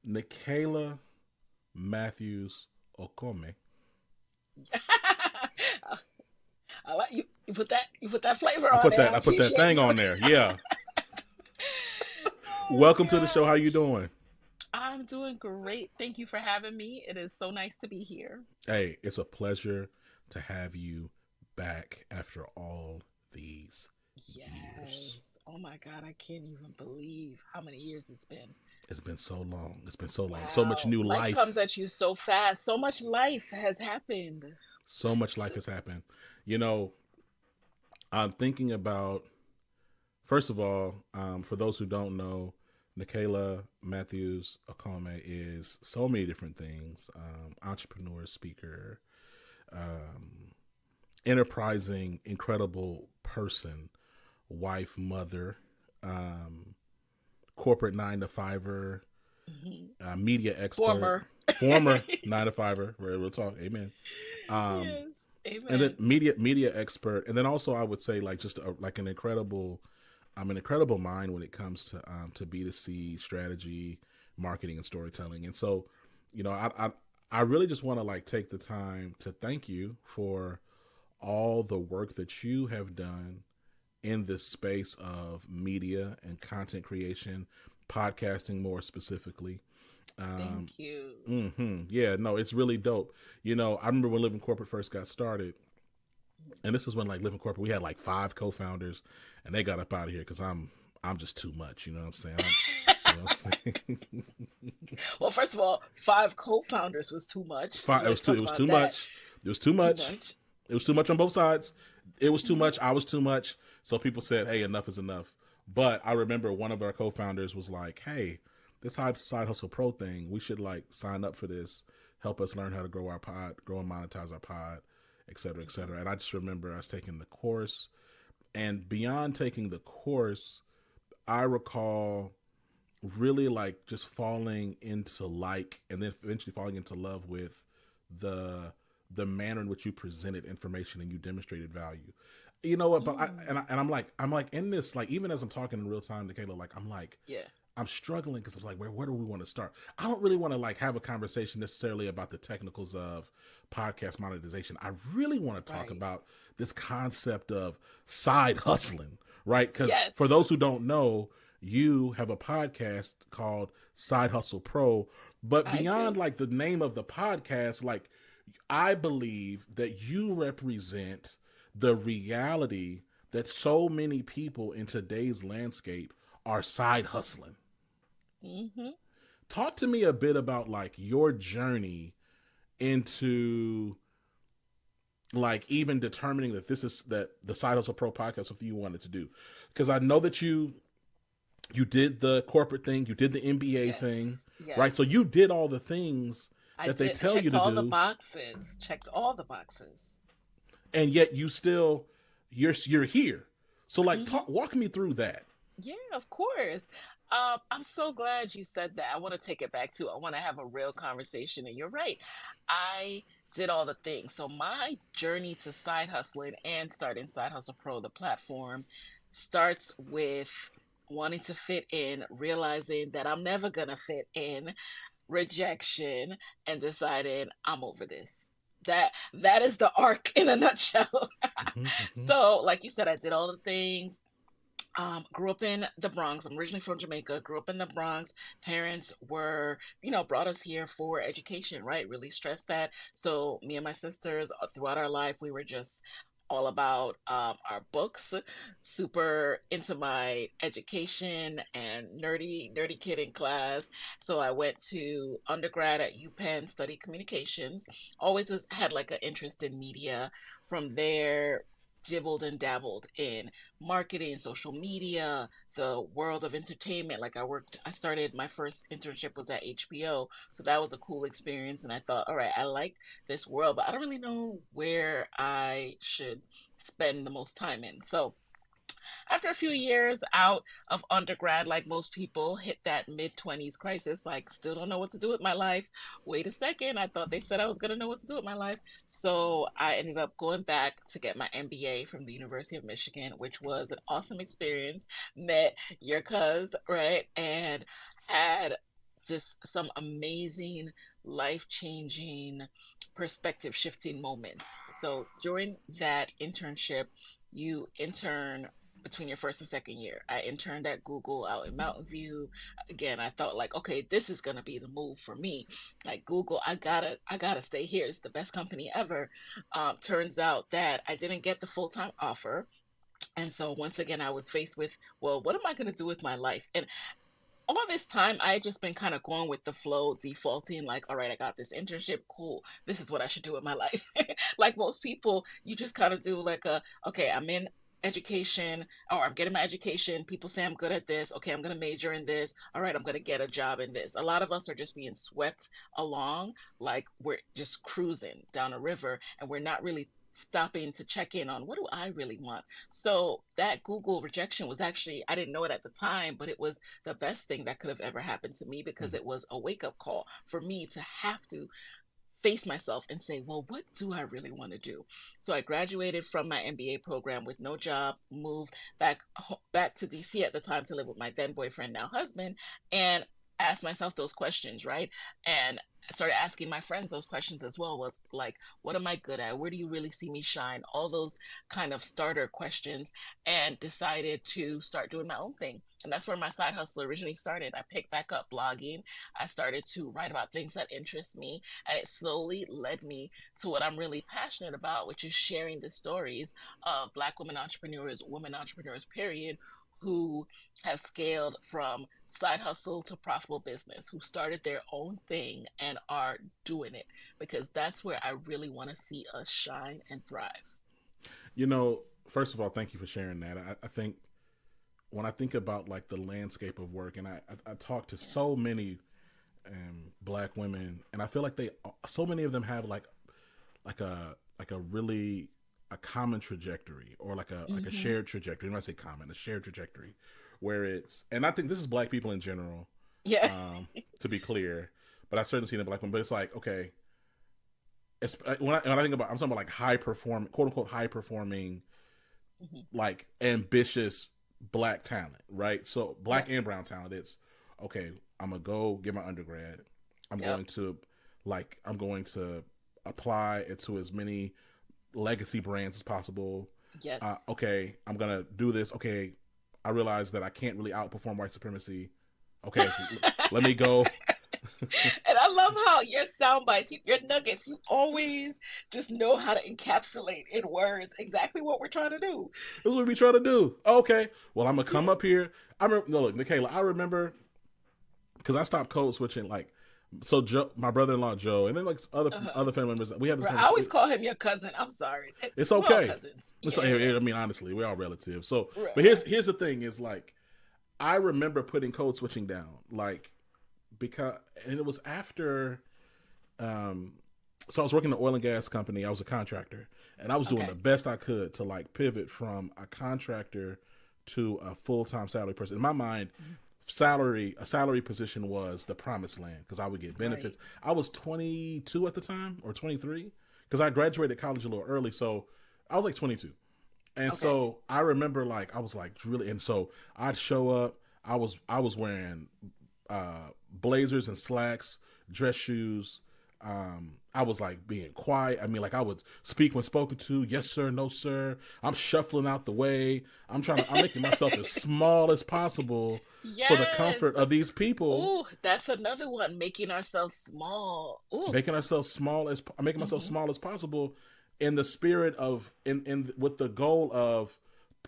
Nicaila Matthews Okome. I like you. You put that flavor I on put there. that I I put that appreciate thing you. on there. Yeah. Oh Welcome to the show. How you gosh. doing? I'm doing great. Thank you for having me. It is so nice to be here. Hey, it's a pleasure to have you back after all these years. Yes. Oh my God, I can't even believe how many years it's been. It's been so long. It's been so long. So much Wow. new Life life. comes at you so fast. So much life has happened. So much life has happened. You know, I'm thinking about, first of all, for those who don't know, Nicaila Matthews Okome is so many different things: entrepreneur, speaker, um, enterprising, incredible person, wife, mother, um, corporate nine to fiver, Mhm. media expert, Former. former nine to fiver. We'll talk. Amen. Um, Yes. and then Amen. media expert, and then also I would say like just like an incredible mind when it comes to B2C strategy, marketing, and storytelling. And so, I really just want to like take the time to thank you for all the work that you have done in this space of media and content creation, podcasting more specifically. Um, Thank you. yeah, no, it's really dope. I remember when Living Corporate first got started, and this is when like Living Corporate we had like five co-founders, and they got up out of here because I'm just too much. You know what I'm saying? I'm saying? Well, first of all, five co-founders was too much. Five, it was Let's too. talk It was about too that. much. It was too Too much. much. It was too much on both sides. It was too Hmm. much. I was too much. So people said, "Hey, enough is enough." But I remember one of our co-founders was like, "Hey, this side hustle pro thing, we should like sign up for this. Help us learn how to grow our pod, grow and monetize our pod, et cetera, et cetera." And I just remember us taking the course, and beyond taking the course, I recall really like just falling into like, and then eventually falling into love with the the manner in which you presented information and you demonstrated value. You know what? But Mm. I'm like in this, like, even as I'm talking in real time to Kayla, like I'm like Yeah. I'm struggling because I'm like, where do we want to start? I don't really want to like have a conversation necessarily about the technicals of podcast monetization. I really want to talk Right. about this concept of side hustling, right? Because for Yes. those who don't know, you have a podcast called Side Hustle Pro. But I beyond do. like the name of the podcast, like I believe that you represent the reality that so many people in today's landscape are side hustling. Hmm. Talk to me a bit about like your journey into like even determining that this is that the Side Hustle Pro podcast something you wanted to do, because I know that you did the corporate thing, you did the MBA thing, Yes. right? So you Yes. did all the things I that they did. I tell you checked to all the do, boxes. Checked all the boxes. and yet you still you're here. So like Hmm. walk me through that. Yeah, of course. I'm so glad you said that. I want to take it back to, I want to have a real conversation. And you're right. I did all the things. So my journey to side hustling and starting Side Hustle Pro, the platform, starts with wanting to fit in, realizing that I'm never going to fit in, rejection, and deciding I'm over this. That is the arc in a nutshell. Hmm. Hmm. So, like you said, I did all the things. Grew up in the Bronx. I'm originally from Jamaica. Grew up in the Bronx. Parents were, brought us here for education, right? Really stressed that. So me and my sisters, throughout our life, we were just all about our books, super into my education and nerdy kid in class. So I went to undergrad at UPenn, studied communications. Always had like an interest in media. From there, dibbled and dabbled in marketing, social media, the world of entertainment. Like I started my first internship was at HBO. So that was a cool experience. And I thought, all right, I like this world, but I don't really know where I should spend the most time in. So after a few years out of undergrad, like most people, hit that mid 20s crisis, like, still don't know what to do with my life. Wait a second, I thought they said I was going to know what to do with my life. So I ended up going back to get my MBA from the University of Michigan, which was an awesome experience. Met your cuz, right? And had just some amazing, life changing, perspective shifting moments. So during that internship, you intern between your first and second year. I interned at Google out in Mountain View. Again, I thought like, okay, this is gonna be the move for me. Like Google, I gotta stay here. It's the best company ever. Turns out that I didn't get the full-time offer. And so once again, I was faced with, well, what am I going to do with my life? And all this time, I had just been kind of going with the flow, defaulting, like, all right, I got this internship. Cool. This is what I should do with my life. Like most people, you just kind of do like okay, I'm in education or I'm getting my education. People say I'm good at this. Okay, I'm going to major in this. All right, I'm going to get a job in this. A lot of us are just being swept along like we're just cruising down a river and we're not really stopping to check in on what do I really want. So that Google rejection was actually, I didn't know it at the time, but it was the best thing that could have ever happened to me because it was a wake up call for me to have to face myself and say, well, what do I really want to do? So I graduated from my MBA program with no job, moved back to DC at the time to live with my then boyfriend, now husband, and asked myself those questions, right? And I started asking my friends those questions as well. Was like, what am I good at? Where do you really see me shine? All those kind of starter questions, and decided to start doing my own thing. And that's where my side hustle originally started. I picked back up blogging. I started to write about things that interest me, and it slowly led me to what I'm really passionate about, which is sharing the stories of Black women entrepreneurs, period, who have scaled from side hustle to profitable business, who started their own thing and are doing it, because that's where I really want to see us shine and thrive. You know, first of all, thank you for sharing that. I think when I think about like the landscape of work, and I talk to so many Black women, and I feel like so many of them have like a really a common trajectory, or like a shared trajectory. When I say common, a shared trajectory, where it's, and I think this is Black people in general, Yeah. to be clear, but I certainly see it in Black women. But it's like, okay, it's when I think about, I'm talking about like high performing, quote unquote high performing, like ambitious Black talent, right? So Black and brown talent. It's okay, I'm gonna go get my undergrad. I'm going to apply it to as many legacy brands as possible. Yes. Okay, I'm gonna do this. Okay, I realize that I can't really outperform white supremacy. Okay, let me go. And I love how your sound bites, your nuggets, you always just know how to encapsulate in words exactly what we're trying to do. This is what we trying to do. Okay, well, I'm gonna come Yeah. up here. I remember. No, look, Nicaila, I remember because I stopped code switching. Like, so Joe, my brother-in-law Joe, and then like other family members. We have this Right. I always conversation. call him your cousin. I'm sorry. It's We're all okay. cousins. It's Yeah. I mean, honestly, we're all relatives. So, Right. but here's the thing: is like, I remember putting code switching down, like, because, and it was after, so I was working in an oil and gas company. I was a contractor, and I was doing Okay. the best I could to like pivot from a contractor to a full-time salary person. In my mind, a salary position was the promised land because I would get benefits. Right. I was 22 at the time, or 23, because I graduated college a little early, so I was like 22. And Okay. so I remember, like, I was like really, and so I'd show up. I was wearing blazers and slacks, dress shoes. I was like being quiet. I mean, like I would speak when spoken to. Yes, sir. No, sir. I'm shuffling out the way. I'm making myself as small as possible for the Yes. comfort of these people. Ooh, that's another one. Making ourselves small. Ooh. Making myself small as possible, in the spirit of in with the goal of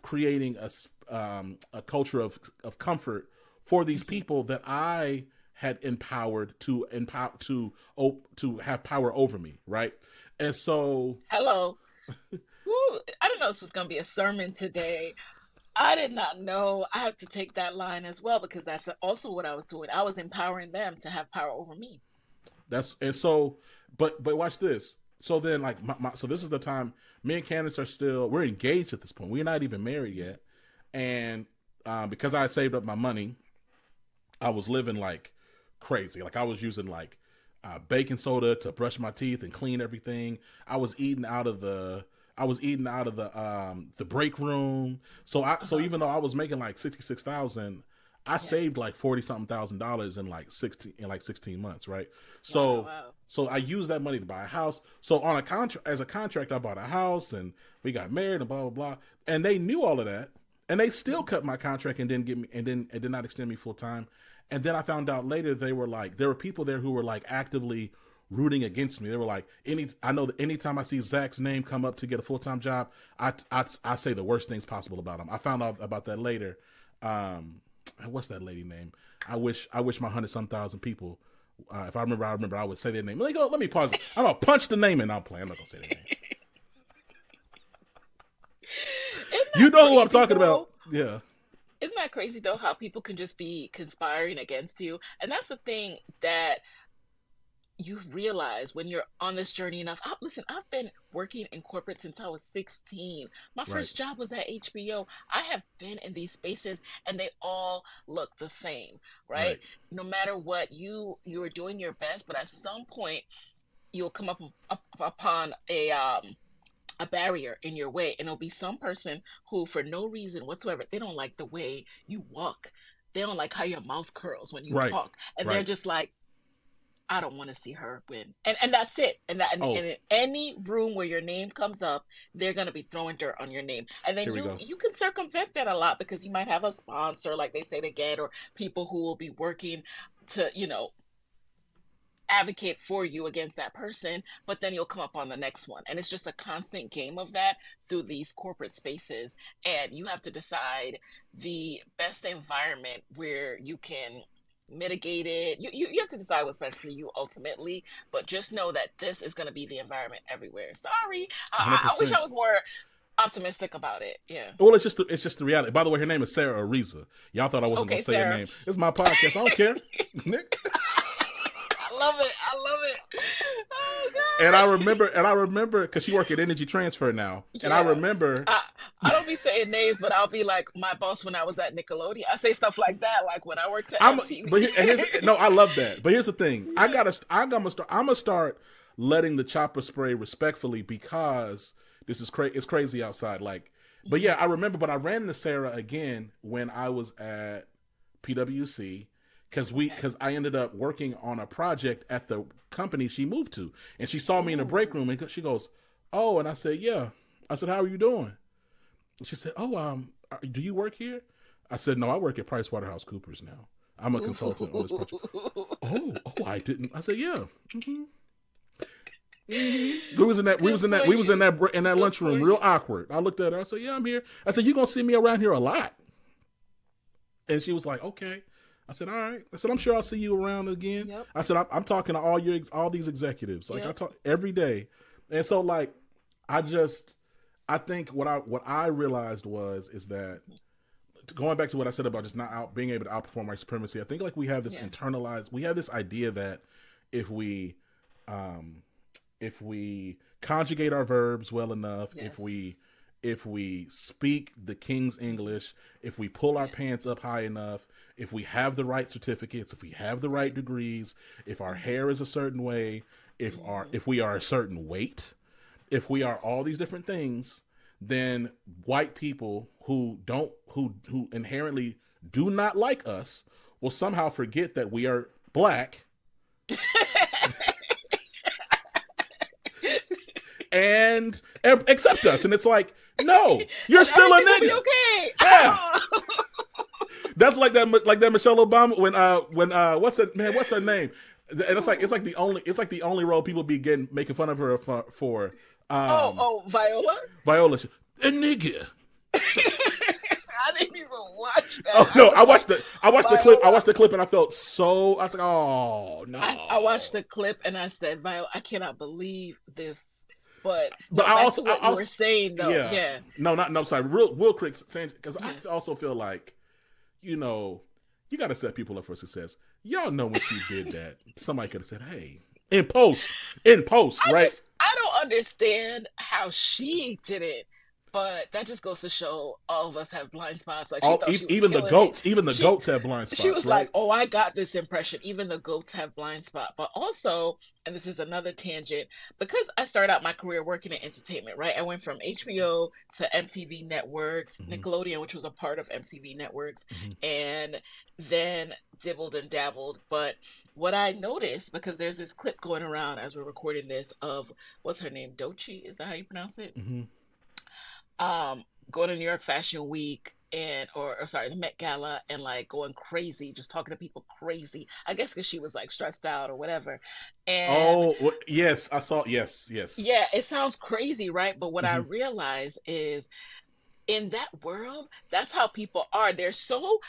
creating a culture of comfort for these people that I had empowered to have power over me, right? And so, Hello. Ooh, I didn't know this was going to be a sermon today. I did not know I had to take that line as well because that's also what I was doing. I was empowering them to have power over me. but watch this. So then, like, so this is the time me and Candace we're engaged at this point. We're not even married yet, and because I had saved up my money, I was living like crazy. Like I was using like baking soda to brush my teeth and clean everything. I was eating out of the break room. So even though I was making like 66,000, I Yeah. saved like $40-something in like 16 months, right? Wow. So Wow. so I used that money to buy a house. So on a contract, as a contract, I bought a house and we got married and blah blah blah. And they knew all of that, and they still cut my contract and didn't give me and did not extend me full time. And then I found out later there were people there who were like actively rooting against me. They were like, I know that anytime I see Zach's name come up to get a full time job, I say the worst things possible about him. I found out about that later. What's that lady name? I wish my 100-some thousand people. If I remember, I would say their name. Let me pause it. I'm gonna punch the name and I'll play. I'm not gonna say their name. You know who I'm talking about? Yeah. Isn't that crazy though? How people can just be conspiring against you, and that's the thing that you realize when you're on this journey enough. Listen, I've been working in corporate since I was 16. My Right. first job was at HBO. I have been in these spaces and they all look the same, right? Right. No matter what, you are doing your best, but at some point you'll come up upon a barrier in your way, and it'll be some person who for no reason whatsoever, they don't like the way you walk. They don't like how your mouth curls when you Right. talk. And they're Right. just like, I don't want to see her win. And that's it. And Oh, in any room where your name comes up, they're gonna be throwing dirt on your name. And then here we you go. you can circumvent that a lot because you might have a sponsor, like they say, to get, or people who will be working to, advocate for you against that person, but then you'll come up on the next one. And it's just a constant game of that through these corporate spaces. And you have to decide the best environment where you can mitigate it. You have to decide what's best for you ultimately, but just know that this is going to be the environment everywhere. Sorry. I wish 100%. I was more optimistic about it. Yeah. Well, it's just the reality. By the way, her name is Sarah Ariza. Y'all thought I wasn't Okay, gonna say her Sarah. name. This is my podcast. I don't care. Nick. I love it. I love it. Oh, God. And I remember because she work at Energy Transfer now, and I Yeah. remember. I don't be saying names, but I'll be like my boss when I was at Nickelodeon. I say stuff like that, like when I worked at MTV. No, I love that. But here's the thing: Yeah. I'm gonna start letting the chopper spray respectfully because this is it's crazy outside. Like, but yeah, I remember. But I ran into Sarah again when I was at PwC because I ended up working on a project at the company she moved to, and she saw me in the break room, and she goes, "Oh," and I said, "Yeah." I said, "How are you doing?" She said, "Oh, do you work here?" I said, "No, I work at PricewaterhouseCoopers now. I'm a consultant on this project." Oh, I didn't. I said, "Yeah." Mm-hmm. Mm-hmm. We was in that lunchroom, real awkward. I looked at her. I said, "Yeah, I'm here." I said, "You gonna see me around here a lot?" And she was like, "Okay." I said, "All right." I said, "I'm sure I'll see you around again." Yep. I said, "I'm talking to all these executives. Like, Yep. I talk every day." And so, like, I think what I realized is that going back to what I said about just not being able to outperform white supremacy, I think like we have this internalized, we have this idea that if we conjugate our verbs well enough, Yes. if we speak the King's English, if we pull our pants up high enough, if we have the right certificates, if we have the right degrees, if our hair is a certain way, if we are a certain weight, if we are all these different things, then white people who inherently do not like us will somehow forget that we are black and accept us. And it's like, no, you're still a nigga. Okay. Yeah. That's like that Michelle Obama when what's her name? And it's like the only role people be making fun of her for. Viola. Viola, a nigga. I didn't even watch that. Oh no, I watched the clip. Viola. I watched the clip and I felt so. I was like, oh no. I watched the clip and I said, Viola, I cannot believe this. But I you were saying though, yeah. No. Sorry, real quick, because I also feel like, you got to set people up for success. Y'all know when she did that, somebody could have said, "Hey, in post, right?" I don't understand how she did it. But that just goes to show all of us have blind spots. Like she All thought she was even the killing it. goats, even the She goats have blind she spots, was like, right? "Oh, I got this impression. Even the goats have blind spot." But also, and this is another tangent, because I started out my career working in entertainment, right? I went from HBO to MTV Networks, Hmm. Nickelodeon, which was a part of MTV Networks, Hmm. and then dibbled and dabbled. But what I noticed, because there's this clip going around as we're recording this of what's her name, Dochi, is that how you pronounce it? Hmm. um Going to New York Fashion Week and or sorry, the Met Gala, and like going crazy, just talking to people crazy. I guess because she was like stressed out or whatever. And Oh, yes, I saw. Yes, yes. yeah, it sounds crazy, right? But what I Hmm. realize is in that world, that's how people are. They're so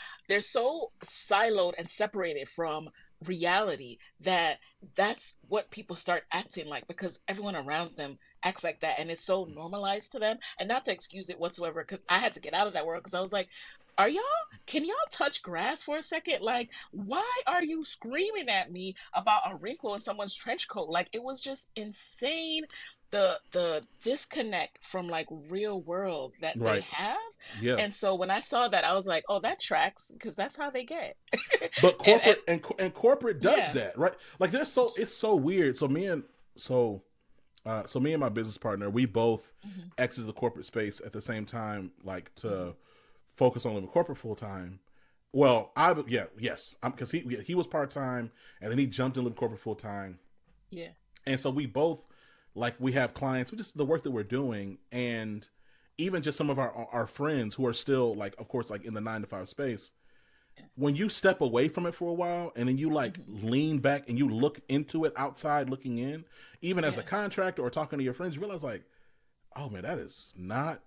siloed and separated from reality that that's what people start acting like, because everyone around them acts like that and it's so normalized to them. And not to excuse it whatsoever, because I had to get out of that world, because I was like, are y'all, can y'all touch grass for a second? Like, why are you screaming at me about a wrinkle in someone's trench coat? Like, it was just insane, the disconnect from like real world that they Right. have. Yeah. And so when I saw that, I was like, oh, that tracks, because that's how they get. But And and corporate does yeah. that, right? Like there's so it's so weird. So me and my business partner, we both Hmm. exited the corporate space at the same time, like Hmm. to focus on living corporate full time. Well, yes, because he was part time, and then he jumped in living corporate full time, Yeah. and so we both like we have clients, we just the work that we're doing, and even just some of our friends who are still like, of course, like in the 9 to 5 space. Yeah. When you step away from it for a while and then you like Hmm. lean back and you look into it outside looking in, even as a Yeah. contractor or talking to your friends, you realize like, oh man, that is not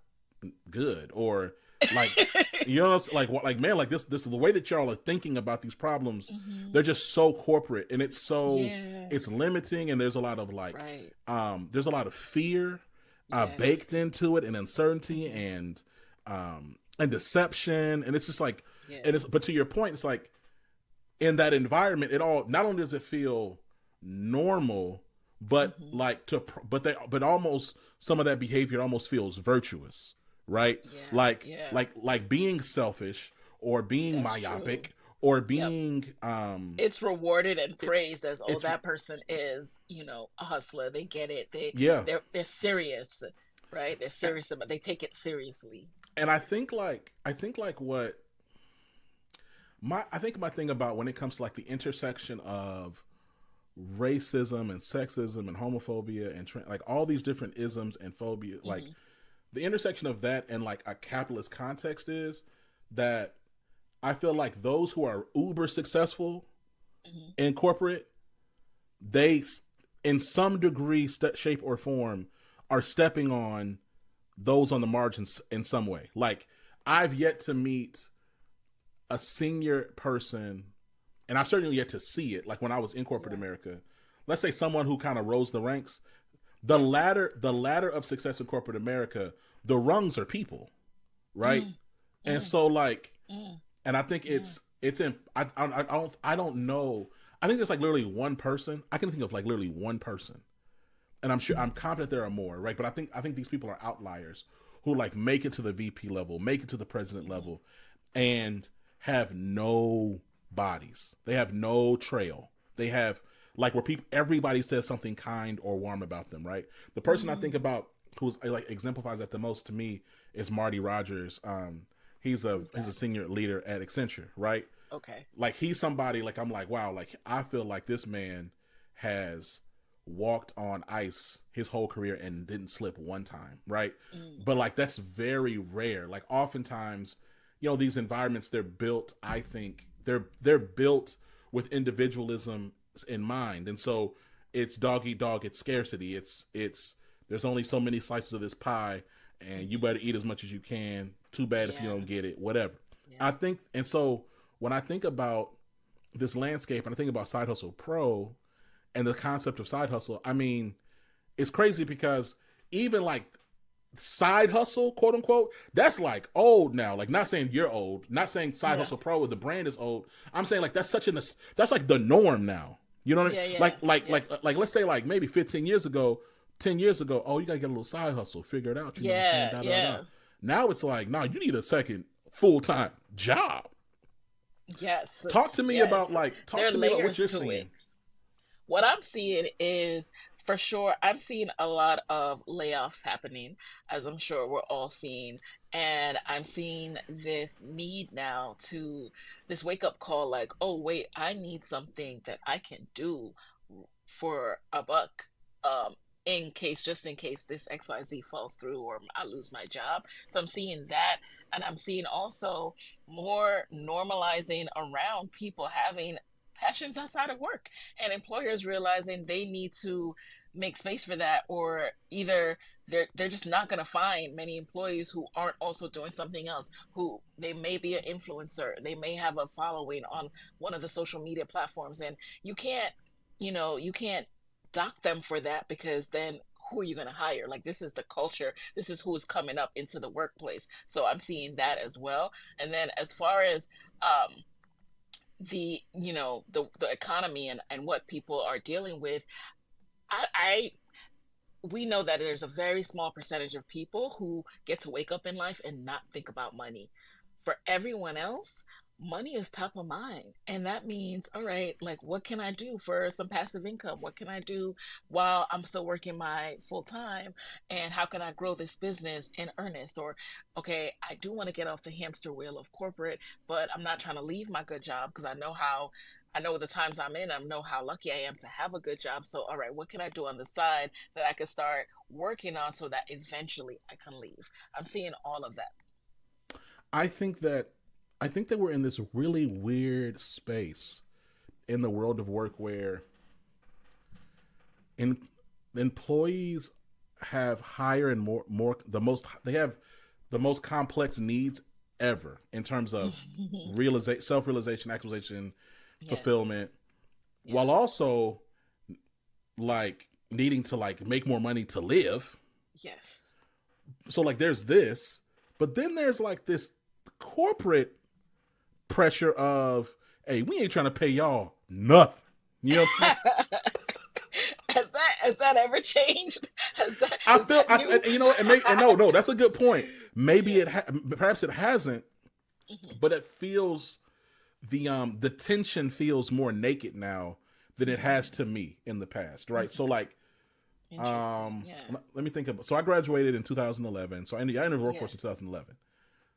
good. Or like, you know, like man, like this the way that y'all are thinking about these problems, Hmm. they're just so corporate, and Yeah. it's limiting, and there's a lot of like Right. there's a lot of fear baked Yes. into it, and uncertainty, Hmm. and deception, and it's just like, Yeah. and it's, but to your point, it's like in that environment, it all, not only does it feel normal, but Hmm. like but almost some of that behavior almost feels virtuous, right? Yeah. Like Yeah. being selfish or being That's true. myopic or Yep. being It's rewarded and it, praised as, oh, it's that person is, a hustler. They get it. yeah. They're serious, right? They're serious about, they take it seriously. And I think like what my thing about when it comes to like the intersection of racism and sexism and homophobia and like all these different isms and phobia, like Hmm. the intersection of that and like a capitalist context is that I feel like those who are uber successful Hmm. in corporate, they in some degree, shape or form, are stepping on those on the margins in some way. Like I've yet to meet a senior person, and I've certainly yet to see it. Like when I was in corporate Yeah. America, let's say someone who kind of rose the ranks, Yeah. the ladder of success in corporate America, the rungs are people, right? Mm, And mm, so like, mm, and I think mm, it's in I don't know. I think there's like literally one person. I can think of like literally one person, and I'm confident there are more, right? But I think these people are outliers who like make it to the VP level, make it to the president mhm, level, and have no bodies. They have no trail. They have like where people everybody says something kind or warm about them, right? The person I think mm. about who's like exemplifies that the most to me is Marty Rogers. Who's He's a that? senior leader at Accenture, right? Okay. Like he's somebody like I'm like, wow, like I feel like this man has walked on ice his whole career and didn't slip one time, right? Mm, But like that's very rare. Like oftentimes, you know, these environments, they're built, I think they're built with individualism in mind. And so it's dog eat dog, it's scarcity. It's there's only so many slices of this pie and you mhm. better eat as much as you can. Too bad if you Yeah. don't get it, whatever. Yeah. I think, and so when I think about this landscape and I think about Side Hustle Pro and the concept of side hustle, I mean, it's crazy because even like side hustle, quote unquote, that's like old now. Like, not saying you're old, not saying Side Yeah. Hustle Pro, the brand is old. I'm saying like that's that's like the norm now. You know what I mean? Yeah. Yeah. Yeah. Let's say like maybe 15 years ago, 10 years ago, oh, you got to get a little side hustle, figure it out, you know what I'm saying? Yeah, Da, da, da. yeah. Now it's like, nah, you need a second full time job. Yes, yes. Talk There are to me about what layers you're to it. seeing. What I'm seeing is, for sure, I'm seeing a lot of layoffs happening, as I'm sure we're all seeing. And I'm seeing this need now to, this wake up call like, oh, wait, I need something that I can do for a buck. In case, just in case this XYZ falls through or I lose my job. So I'm seeing that. And I'm seeing also more normalizing around people having passions outside of work and employers realizing they need to make space for that, or either they're just not going to find many employees who aren't also doing something else, who they may be an influencer, they may have a following on one of the social media platforms, and you can't, you can't dock them for that, because then who are you going to hire? Like, this is the culture, this is who is coming up into the workplace. So I'm seeing that as well. And then as far as the economy and what people are dealing with, I we know that there's a very small percentage of people who get to wake up in life and not think about money. For everyone else, money is top of mind. And that means, all right, like, what can I do for some passive income? What can I do while I'm still working my full time? And how can I grow this business in earnest? Or, okay, I do want to get off the hamster wheel of corporate, but I'm not trying to leave my good job because I know the times I'm in, I know how lucky I am to have a good job. So, all right, what can I do on the side that I can start working on so that eventually I can leave? I'm seeing all of that. I think that I think that we're in this really weird space in the world of work where in, employees have higher and more the most they have the most complex needs ever in terms of realization, self-realization, actualization, Yes, fulfillment, while yes, also like needing to like make more money to live. yes. So like there's this, but then there's like this corporate pressure of, hey, we ain't trying to pay y'all nothing. You know what I'm saying? Has that ever changed? I Is feel, that new? you know, and no, that's a good point. Maybe perhaps it hasn't, Mhm. but it feels the tension feels more naked now than it has to me in the past, right? So like, Interesting. Yeah. let me think about. So I graduated in 2011. So I entered the Yeah. workforce in 2011.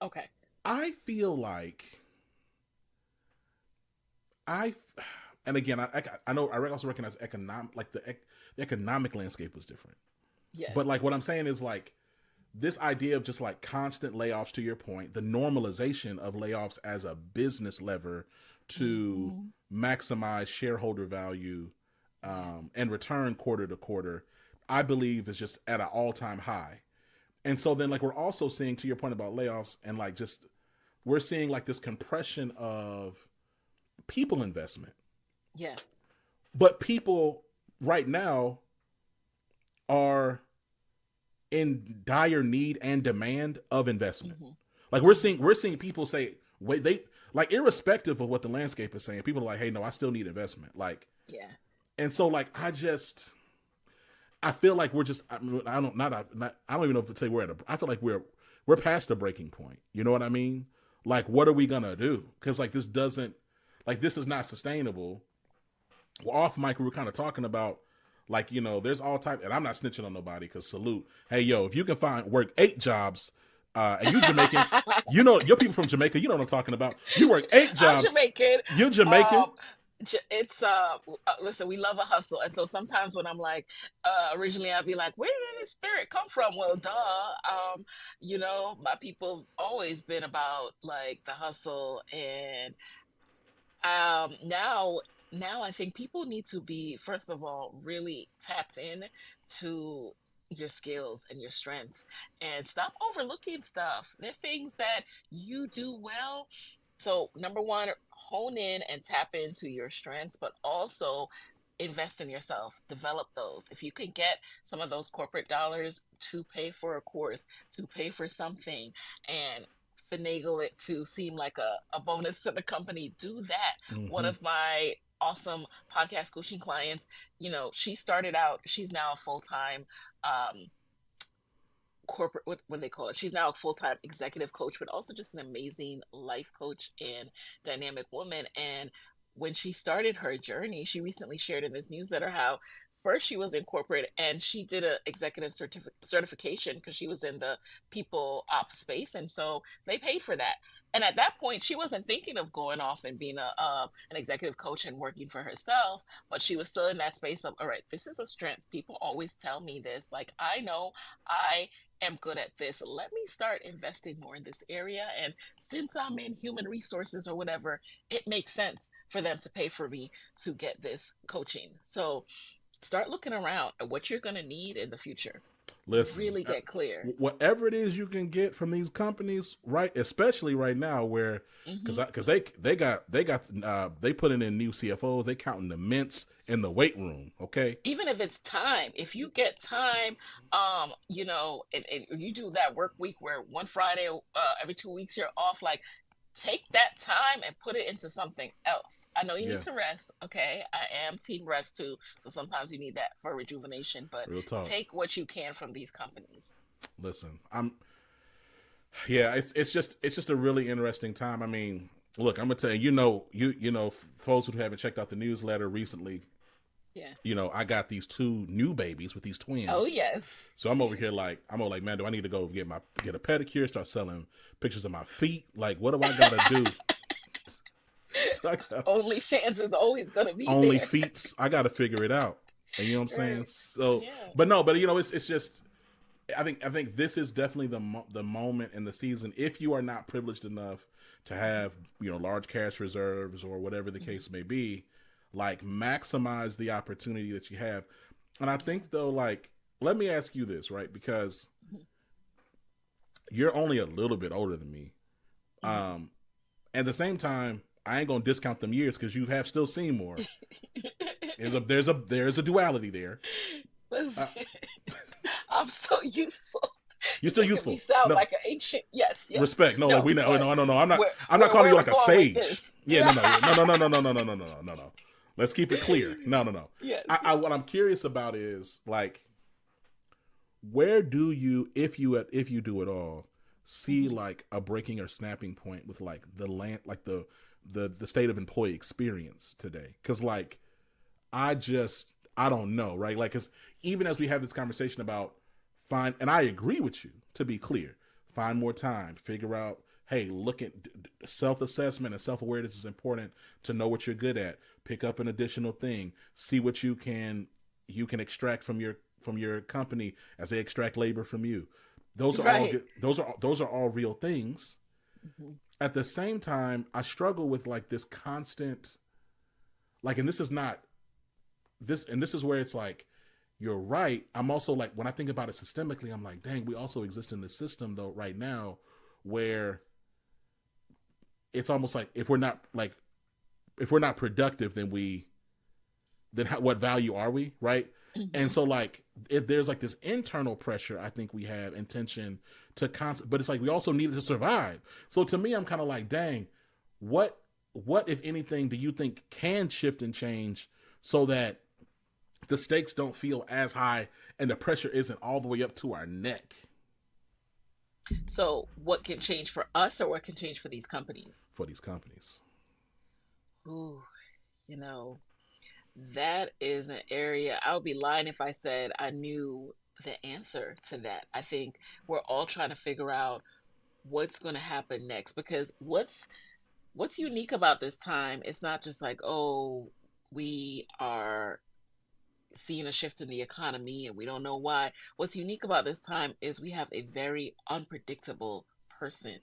Okay. I feel like I, and again, I know I also recognize economic like the economic landscape was different, but Yes. like what I'm saying is like this idea of just like constant layoffs, to your point, the normalization of layoffs as a business lever to Hmm. maximize shareholder value Yeah. and return quarter to quarter, I believe is just at an all-time high. And so then like we're also seeing, to your point about layoffs, and like just we're seeing like this compression of people investment. Yeah. But people right now are in dire need and demand of investment. Hmm. Like Hmm. we're seeing people say, wait, they like irrespective of what the landscape is saying, people are like, hey, no, I still need investment. Like, Yeah. and so like I feel like we're just I don't not I don't even know if to say we're at a I feel like we're past the breaking point. You know what I mean? Like, what are we gonna do? Because like this doesn't like this is not sustainable. Well, off mic we were kind of talking about like, you know, there's all type, and I'm not snitching on nobody because salute, hey yo, if you can find work 8 jobs, and you Jamaican, you know your people from Jamaica, you know what I'm talking about, you work eight I'm jobs, Jamaican. you're Um, Jamaican. it's listen, we love a hustle, and so sometimes when I'm like, originally I'd be like, where did this spirit come from? Well, duh. My people always been about like the hustle, and now I think people need to be, first of all, really tapped in to your skills and your strengths, and stop overlooking stuff. There are things that you do well. So, number one, hone in and tap into your strengths, but also invest in yourself, develop those. If you can get some of those corporate dollars to pay for a course, to pay for something, and finagle it to seem like a bonus to the company, do that. One Mm-hmm. of my awesome podcast coaching clients. She started out, she's now a full-time um, corporate, what they call it. She's now a full-time executive coach, but also just an amazing life coach and dynamic woman. And when she started her journey, she recently shared in this newsletter how first she was in corporate and she did a executive certification because she was in the people ops space, and so they paid for that. And at that point, she wasn't thinking of going off and being an executive coach and working for herself, but she was still in that space of, all right, this is a strength. People always tell me this. Like, I know I am good at this. Let me start investing more in this area. And since I'm in human resources or whatever, it makes sense for them to pay for me to get this coaching. So start looking around at what you're going to need in the future. Listen, Really get clear. whatever it is you can get from these companies, right? Especially right now, where because Hmm. they putting in new CFOs, they counting the mints in the weight room. Okay, Even if it's time, if you get time, and you do that work week where one Friday, every 2 weeks you're off, like take that time and put it into something else. I know you yeah, need to rest. Okay. I am team rest too. So sometimes you need that for rejuvenation, but real talk. take what you can from these companies. Listen, yeah, it's just a really interesting time. I mean, look, I'm gonna tell you, folks who haven't checked out the newsletter recently, Yeah. I got these two new babies with these Oh, twins. yes. So I'm over here like man, do I need to go get a pedicure, start selling pictures of my feet? Like, what do I gotta do? So I got OnlyFans is always going to be only there. feet. I gotta figure it out. And you know what I'm saying? Right. So, Yeah. but it's just I think this is definitely the moment in the season. If you are not privileged enough to have large cash reserves or whatever the Mhm. case may be, like maximize the opportunity that you have. And I Yeah. think though, like, let me ask you this, right? Because Mhm. you're only a little bit older than me. Mhm. Um, at the same time, I ain't gonna discount them years because you have still seen more. There's a duality there. Uh, Listen, I'm so youthful. you're You're still making me youthful. sound No, like an ancient. Yes, yes. respect. No, like No, we know. but No, no, no. I'm not. where I'm not where calling where you we're like a going with sage. this? Yeah, no, no, no, no, no, no, no, no, no, no, no, no, no. Let's keep it clear. No, no, no. Yes, I yes. what I'm curious about is like, where do you, if you do it all, see Hmm. like a breaking or snapping point with like the land, like the state of employee experience today? Because like I don't know, right? Like, because even as we have this conversation about find, and I agree with you, to be clear, find more time, figure out, hey, look at self assessment and self awareness is important to know what you're good at. Pick up an additional thing, see what you can extract from your company as they extract labor from you. Those are all Right. good. Those are all real things. Hmm. At the same time, I struggle with like this constant, like, and this is not this, and this is where it's like, you're right. I'm also like, when I think about it systemically, I'm like, dang, we also exist in this system though right now where it's almost like if we're not productive, what value are we, right? And Hmm. so like, if there's like this internal pressure, I think we have intention to but it's like we also need it to survive. So to me, I'm kind of like, dang, what if anything do you think can shift and change so that the stakes don't feel as high and the pressure isn't all the way up to our neck So, what can change for us, or what can change for these companies? for these companies? Ooh, you know, that is an area I would be lying if I said I knew the answer to that. I think we're all trying to figure out what's going to happen next, because what's unique about this time, it's not just like, oh, we are seeing a shift in the economy and we don't know why. What's unique about this time is we have a very unpredictable person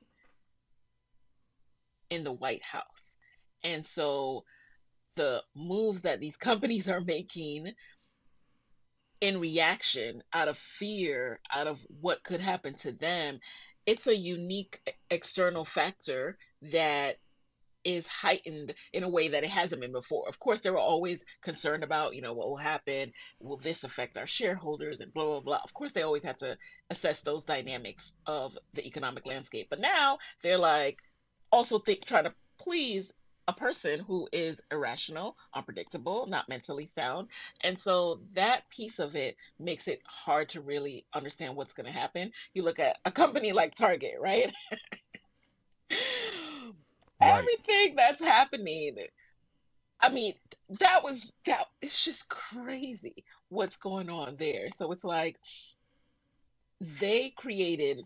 in the White House. And so the moves that these companies are making in reaction, out of fear, out of what could happen to them, it's a unique external factor that is heightened in a way that it hasn't been before. Of course, they were always concerned about, what will happen? Will this affect our shareholders and blah, blah, blah. Of course, they always had to assess those dynamics of the economic landscape. But now they're like also trying to please a person who is irrational, unpredictable, not mentally sound. And so that piece of it makes it hard to really understand what's going to happen. You look at a company like Target, right? Right. Everything that's happening. I mean, that it's just crazy what's going on there. So it's like they created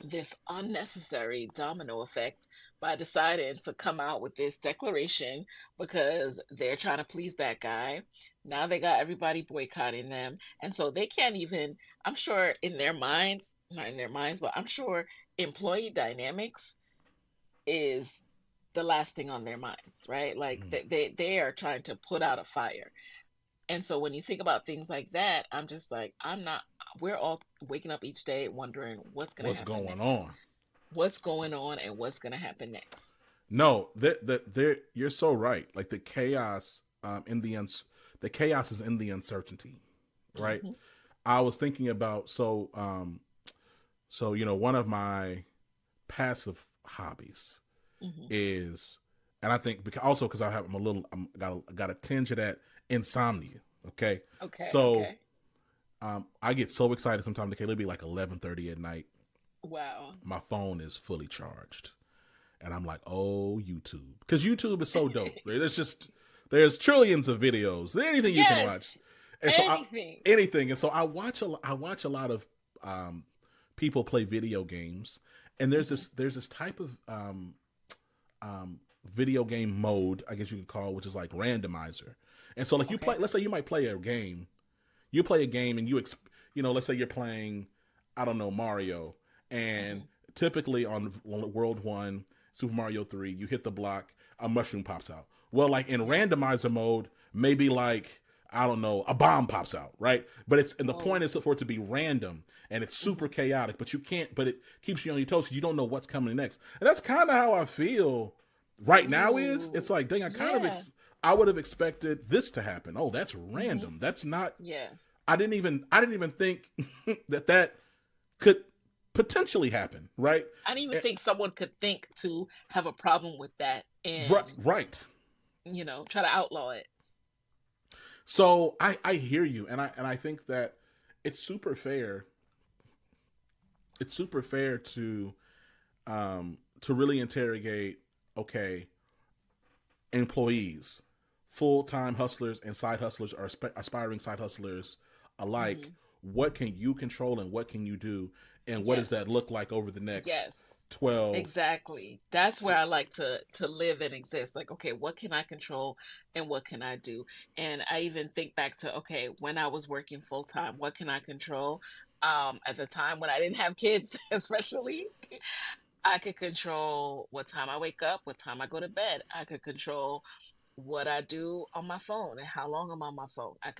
this unnecessary domino effect by deciding to come out with this declaration because they're trying to please that guy. Now they got everybody boycotting them. And so they can't even, I'm sure in their minds, not in their minds, but I'm sure employee dynamics is the last thing on their minds, right? Like Mm. they are trying to put out a fire. And so when you think about things like that, I'm just like, I'm not, we're all waking up each day wondering what's going to What's happen going next. on? What's going on and what's going to happen next. No, that you're so right. Like the chaos, the chaos is in the uncertainty, right? Hmm. I was thinking about so one of my passive hobbies Hmm. is, and I think because got a tinge of that insomnia. Okay, Okay, so okay. I get so excited sometimes. Okay, it'll be like 11:30 at night. Wow. My phone is fully charged, and I'm like, oh, YouTube, because YouTube is so dope. There's trillions of videos, anything you can watch, Yes, and so anything. anything, and so I watch a lot of um, people play video games, and Hmm. there's this type of um, video game mode, I guess you could call, which is like randomizer. And so like you play, Okay. let's say you might play a game, you play a game and let's say you're playing, I don't know, Mario, and Hmm. typically on World 1, Super Mario 3, you hit the block, a mushroom pops out. Well, like in Yeah. randomizer mode, maybe like I don't know, a bomb pops out, right? But it's and the point Whoa. is for it to be random and it's super Hmm. chaotic, but you can't but it keeps you on your toes because you don't know what's coming next. And that's kind of how I feel right now is. It's Ooh. like, dang, Yeah. I would have expected this to happen. Oh, that's Hmm. random. That's not Yeah. I didn't even think that could potentially happen, right? I didn't even And, think someone could think to have a problem with that right, and, right. try to outlaw it. So I hear you, and I think that it's super fair. It's super fair to really interrogate, okay, employees, full time hustlers and side hustlers or aspiring side hustlers alike. Hmm. What can you control and what can you do, and what does that Yes. look like over the next Yes, 12? exactly. That's where I like to live and exist. Like, okay, what can I control and what can I do? And I even think back to, okay, when I was working full time, what can I control? At the time when I didn't have kids, especially, I could control what time I wake up, what time I go to bed. I could control what I do on my phone and how long I'm on my phone. I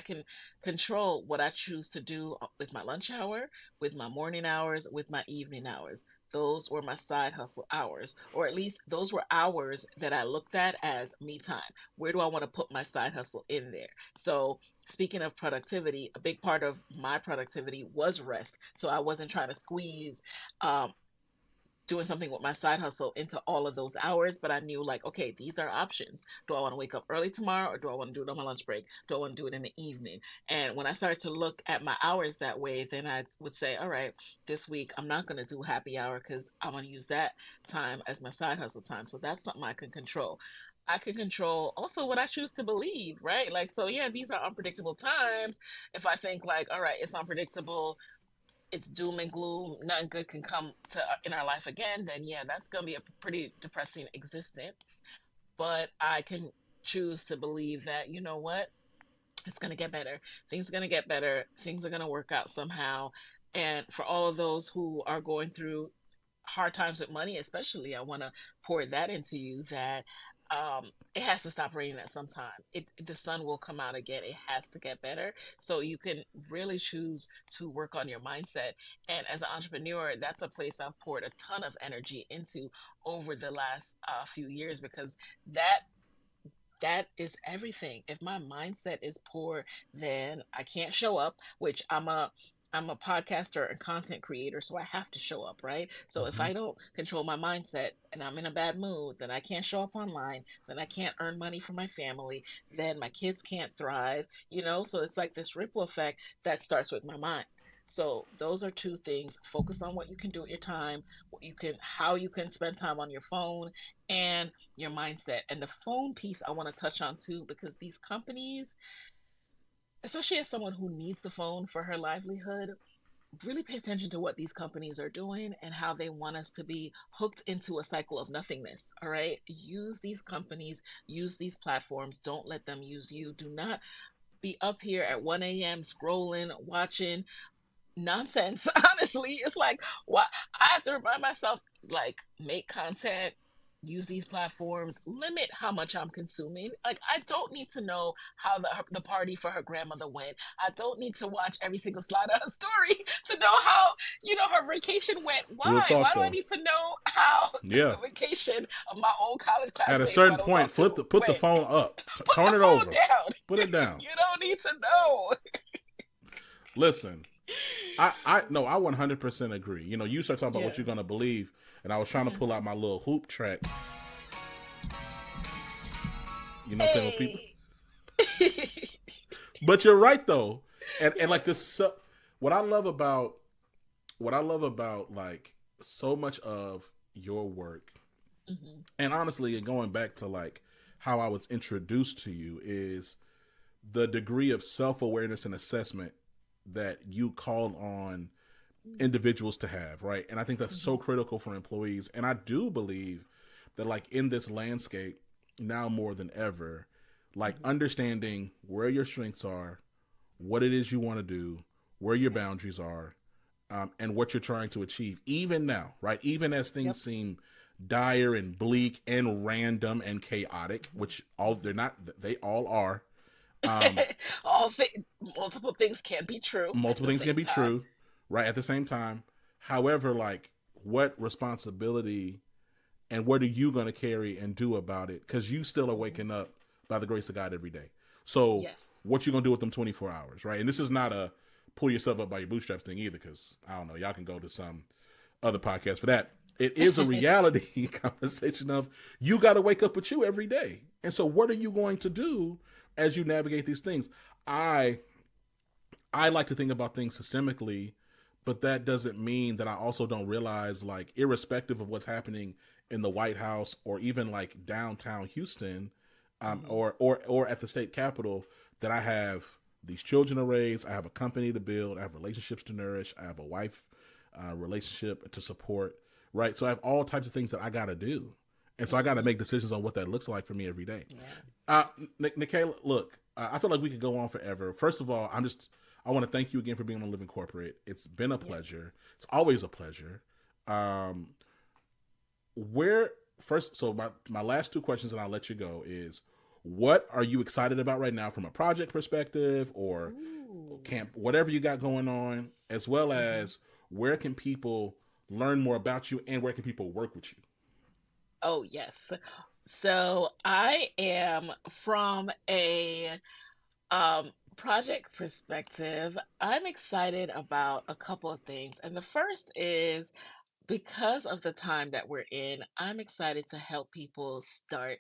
can control what I choose to do with my lunch hour, with my morning hours, with my evening hours. Those were my side hustle hours, or at least those were hours that I looked at as me time. Where do I want to put my side hustle in there? So, speaking of productivity, a big part of my productivity was rest. So, I wasn't trying to squeeze um, doing something with my side hustle into all of those hours, but I knew like, okay, these are options. Do I want to wake up early tomorrow or do I want to do it on my lunch break? Do I want to do it in the evening? And when I started to look at my hours that way, then I would say, all right, this week I'm not going to do happy hour because I'm going to use that time as my side hustle time. So that's something I can control. I can control also what I choose to believe, right? Like, so yeah, these are unpredictable times. If I think like, all right, it's unpredictable, it's doom and gloom, nothing good can come to in our life again, then yeah, that's gonna be a pretty depressing existence. But I can choose to believe that, you know what, it's gonna get better. Things are gonna get better. Things are gonna work out somehow. And for all of those who are going through hard times with money, especially, I want to pour that into you that it has to stop raining at some time. The sun will come out again. It has to get better. So you can really choose to work on your mindset. And as an entrepreneur, that's a place I've poured a ton of energy into over the last few years because that that is everything. If my mindset is poor, then I can't show up, which I'm a podcaster and content creator, so I have to show up, right? So if Hmm. I don't control my mindset and I'm in a bad mood, then I can't show up online, then I can't earn money for my family, then my kids can't thrive, So it's like this ripple effect that starts with my mind. So those are two things. Focus on what you can do with your time, how you can spend time on your phone, and your mindset. And the phone piece I want to touch on too, because these companies, especially as someone who needs the phone for her livelihood, really pay attention to what these companies are doing and how they want us to be hooked into a cycle of nothingness. All right. Use these companies, use these platforms. Don't let them use you. Do not be up here at 1 a.m. scrolling, watching nonsense. Honestly, it's like, what? I have to remind myself, like, make content, use these platforms, limit how much I'm consuming. Like, I don't need to know how the party for her grandmother went. I don't need to watch every single slide of her story to know how her vacation went. Real Why talk do I though. need to know how Yeah. the vacation of my old college At a classmate who I certain don't point, talk to put the went? phone up, Put the turn it phone over, down. put it down. You don't need to know. Listen, I no, I 100% agree. You start talking about what Yeah. you're gonna believe, and I was trying to pull out my little hoop track. You know what I'm saying? With people, Hey. but you're right though, and like this, what I love about like so much of your work, Hmm. and honestly, and going back to like how I was introduced to you is the degree of self awareness and assessment that you call on individuals to have, right? And I think that's so Hmm. critical for employees. And I do believe that, like, in this landscape, now more than ever, like, Hmm. understanding where your strengths are, what it is you want to do, where your Yes. boundaries are, and what you're trying to achieve, even now, right? Even as things Yep. seem dire and bleak and random and chaotic, Hmm. which all they're not, they all are. Hmm. Um, Multiple things can be true at Multiple the things can same be time. true, right? At the same time, however, like, what responsibility and what are you going to carry and do about it? Because you still are Hmm. waking up by the grace of God every day. So, Yes. what you going to do with them 24 hours, right? And this is not a pull yourself up by your bootstraps thing either, because I don't know, y'all can go to some other podcast for that. It is a reality conversation of you got to wake up with you every day. And so, what are you going to do as you navigate these things? I I like to think about things systemically, but that doesn't mean that I also don't realize, like, irrespective of what's happening in the White House or even like downtown Houston, Hmm. or at the state capitol, that I have these children to raise, I have a company to build, I have relationships to nourish, I have a wife relationship to support, right? So I have all types of things that I got to do, and so I got to Hmm. make decisions on what that looks like for me every day. Yeah. Uh, Nicaila, look, I feel like we could go on forever. First of all, I want to thank you again for being on Living Corporate. It's been a pleasure. Yes. It's always a pleasure. Um, where first, so my last two questions, and I'll let you go. Is what are you excited about right now from a project perspective or Ooh. camp, whatever you got going on, as well Hmm. as where can people learn more about you and where can people work with you? Oh, yes. So I am from a project perspective. I'm excited about a couple of things. And the first is, because of the time that we're in, I'm excited to help people start,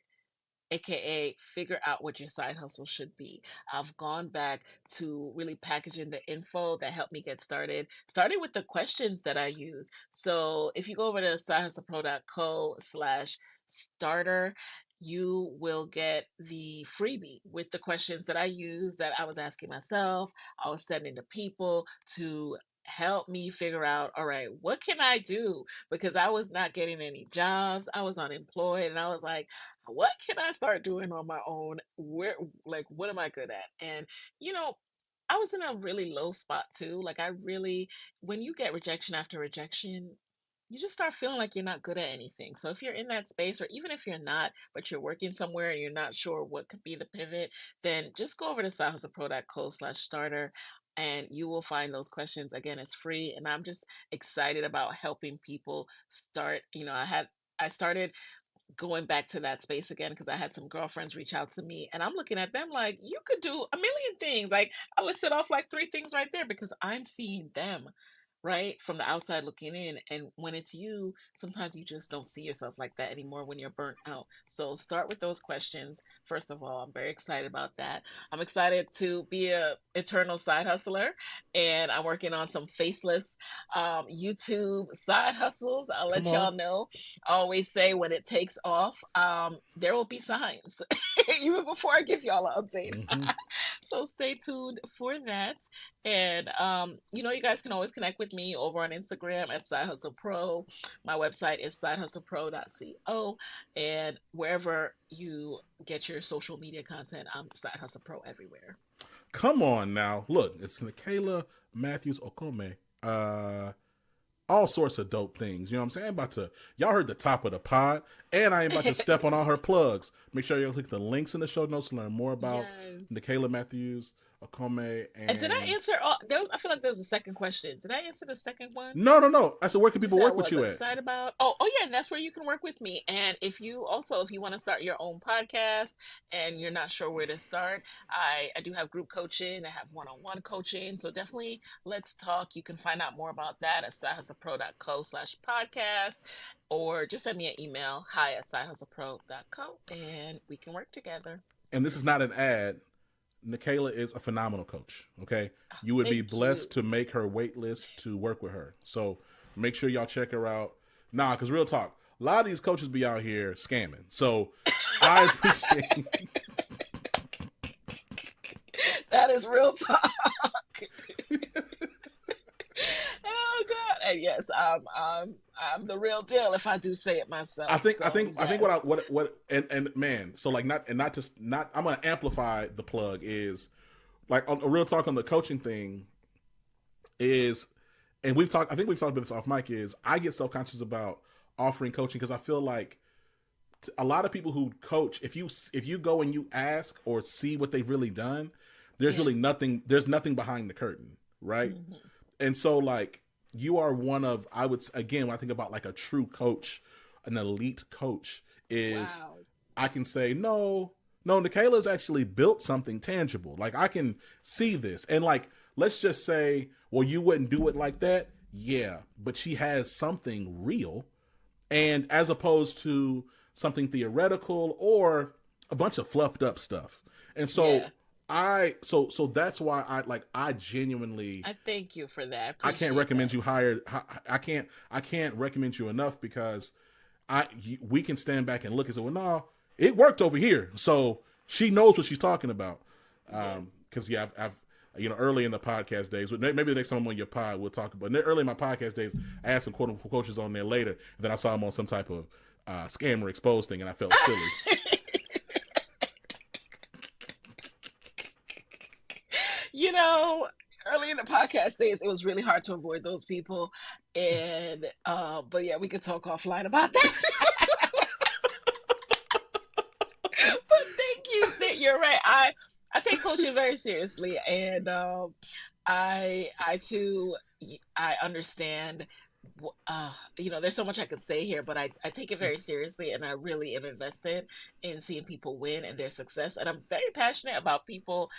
aka figure out what your side hustle should be. I've gone back to really packaging the info that helped me get started, starting with the questions that I use. So if you go over to sidehustlepro.co/starter, you will get the freebie with the questions that I use, that I was asking myself, I was sending to people to help me figure out, all right, what can I do? Because I was not getting any jobs, I was unemployed, and I was like, what can I start doing on my own? What am I good at? And, you know, I was in a really low spot too. When you get rejection after rejection, you just start feeling like you're not good at anything. So if you're in that space, or even if you're not, but you're working somewhere and you're not sure what could be the pivot, then just go over to sidehustlepro.co/starter and you will find those questions. Again, it's free. And I'm just excited about helping people start. I started going back to that space again because I had some girlfriends reach out to me and I'm looking at them like, you could do a million things. Like, I listed off like three things right there because I'm seeing them, right, from the outside looking in. And when it's you, sometimes you just don't see yourself like that anymore when you're burnt out. So start with those questions. First of all, I'm very excited about that. I'm excited to be a eternal side hustler, and I'm working on some faceless YouTube side hustles. I'll Come let on. y'all know. I always say when it takes off, there will be signs, even before I give y'all an update. Hmm. So stay tuned for that. And you guys can always connect with me over on Instagram at Side Hustle Pro. My website is sidehustlepro.co. And wherever you get your social media content, I'm Side Hustle Pro everywhere. Come on now. Look, it's Nicaila Matthews Okome. All sorts of dope things. You know what I'm saying? Y'all heard the top of the pod, and I am about to step on all her plugs. Make sure you click the links in the show notes to learn more about Yes. Nicaila Matthews Okome. And did I answer all I feel like there was a second question. Did I answer the second one? No. I said, where can You people said work what with was you I at? excited about? Oh yeah, and that's where you can work with me. And if you want to start your own podcast and you're not sure where to start, I do have group coaching. I have one-on-one coaching. So definitely let's talk. You can find out more about that at sidehustlepro.co/podcast, or just send me an email, hi@sidehustlepro.co, and we can work together. And this is not an ad. Nicaila is a phenomenal coach. Okay, you would be Thank blessed you. to make her wait list to work with her. So make sure y'all check her out. Nah, because real talk, a lot of these coaches be out here scamming. So I appreciate. That is real talk. Oh God! And yes, I'm the real deal if I do say it myself. I think So I think I think yes. what and man, so like not I'm gonna amplify the plug is like on a real talk on the coaching thing is, and I think we've talked about this off mic, is I get self conscious about offering coaching because I feel like a lot of people who coach, if you go and you ask or see what they've really done, there's Yeah. really nothing behind the curtain, right? Hmm. And so like you are one of, I would, again, when I think about like a true coach, an elite coach, is Wow. I can say no, Nicaila's actually built something tangible. Like I can see this, and like let's just say, well, you wouldn't do it like that, yeah, but she has something real, and as opposed to something theoretical or a bunch of fluffed up stuff. And so Yeah. so that's why I genuinely, I thank you for that. I I can't appreciate recommend that. you hired. I can't recommend you enough because we can stand back and look and say, well, no, it worked over here. So she knows what she's talking about. Yes. Because yeah, I've early in the podcast days, maybe the next time I'm on your pod we'll talk about. Early in my podcast days, I had some quote unquote coaches on there later. And then I saw them on some type of scam or expose thing, and I felt silly. You know, early in the podcast days, it was really hard to avoid those people. And but yeah, we could talk offline about that. But thank you. You're right. I take coaching very seriously, and I too I understand. There's so much I could say here, but I take it very seriously, and I really am invested in seeing people win and their success. And I'm very passionate about people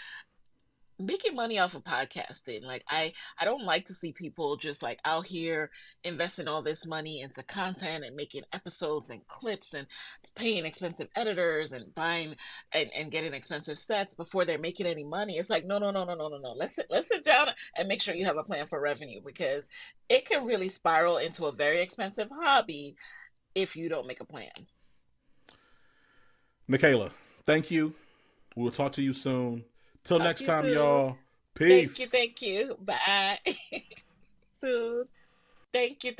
making money off of podcasting. Like I don't like to see people just like out here investing all this money into content and making episodes and clips and paying expensive editors and buying and getting expensive sets before they're making any money. It's like no. Let's sit down and make sure you have a plan for revenue, because it can really spiral into a very expensive hobby if you don't make a plan. Nicaila, thank you. We will talk to you soon. Till Talk next to you time, soon. y'all. Peace. Thank you. Bye. Soon. Thank you.